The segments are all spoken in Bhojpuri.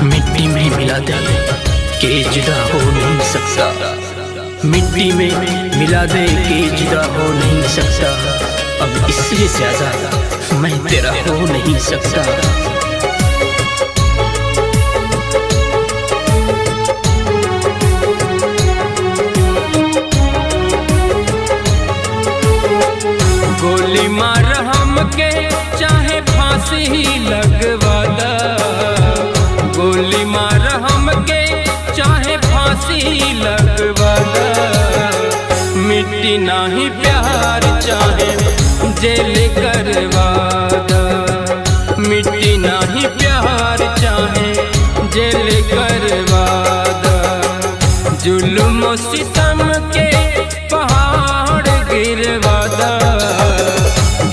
मिट्टी में मिला दे के जुदा हो नहीं सकता, मिट्टी में मिला दे के जुदा हो नहीं सकता। अब इससे ज्यादा मैं तेरा हो नहीं सकता। गोली मार हमके चाहे फांसी ही लगवा दा, गोली मार हमके चाहे फांसी ही लगवा दा। मिट्टी नाही प्यार चाहे जेल करवा दा, मिट्टी नाही प्यार चाहे जेल करवा दा। जुल्म सितम के पहाड़ गिरवा दा,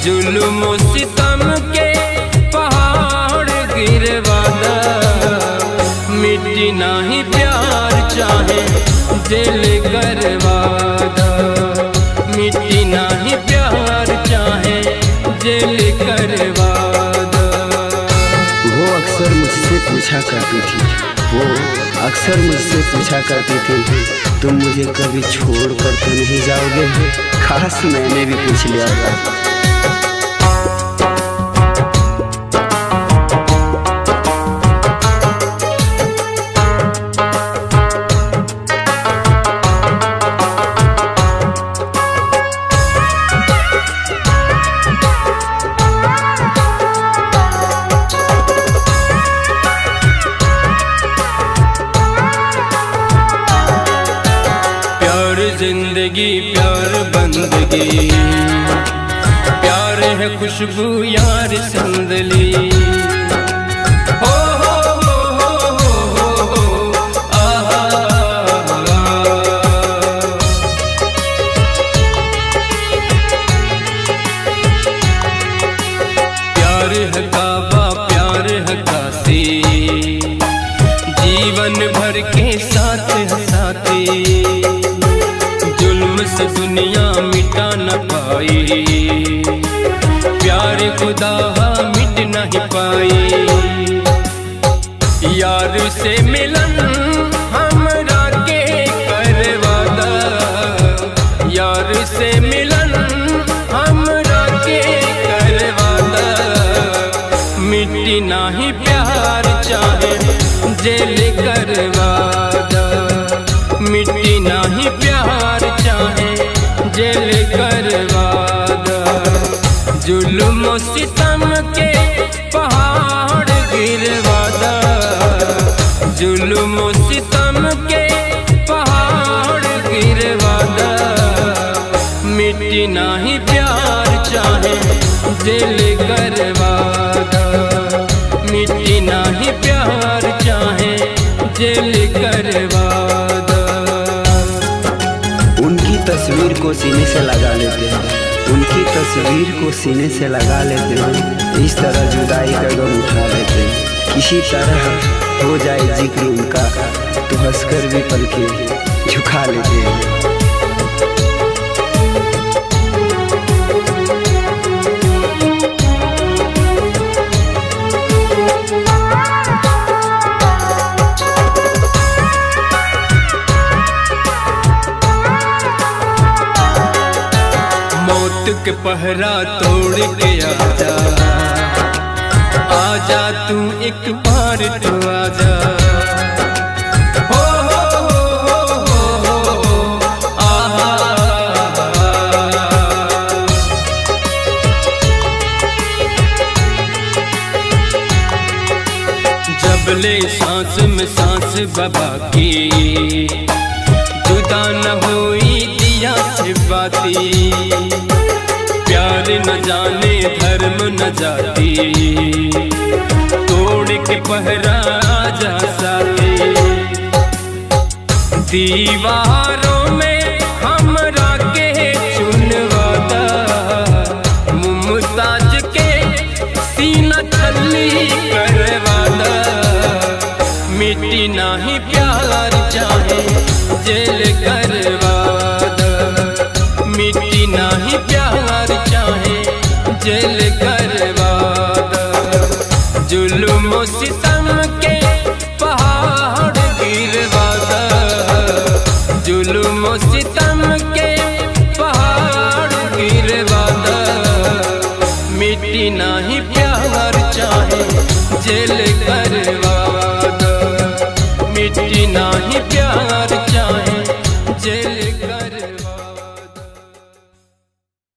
जुल्म सितम के पहाड़ गिरवा दा। मिट्टी नाही प्यार चाहे जेल करवा दा, मिट्टी नाही प्यार चाहे जेल करवा दा। वो अक्सर मुझसे पूछा करती थी, वो अक्सर मुझसे पूछा करती थी, तुम मुझे कभी छोड़ कर तो नहीं जाओगे। खास मैंने भी पूछ लिया था। जिंदगी प्यार बंदगी, प्यार है खुशबू यार संदली। हो आहा। प्यार है काबा प्यार है काशी, जीवन भर के साथ है साथी। से दुनिया मिटा न पाई, प्यार खुदा मिट नहीं पाई। यार से मिलन हमरा के करवा दा, यार से मिलन हमरा के करवा दा। मिट्टी नहीं प्यार चाहे जेल करवा दा, मिट्टी नहीं प्यार चाहे जेल करवा दा। जुल्म सितम के पहाड़ गिरवा दा, जुल्म सितम के पहाड़ गिरवा दा। मिट्टी नहीं प्यार चाहे जेल करवा दा, मिट्टी नहीं प्यार चाहे जेल करवा दा। उनकी तस्वीर को सीने से लगा लेते हैं, उनकी तस्वीर को सीने से लगा लेते हैं। इस तरह जुदाई का गम उठा लेते हैं। किसी तरह हो जाए जिक्र उनका तो हंसकर भी पलके झुका लेते हैं। मौत के पहरा तोड़ के आजा, आजा तू एक बार तो आजा। आहा। जबले सांस में सांस बाबा की, जुदा न हुई दिया से बाती। प्यार न जाने धर्म न जाती, तोड़ के पहरा आजा साथी। दीवारों में हमरा के चुनवा दा, मुमताज के सीना छल्ली करवा दा। मिट्टी नहीं प्यार चाहे जेल करवा दा, मिट्टी नहीं प्यार चाहे जेल करवा दा। जुल्म सितम के बिना ही प्यार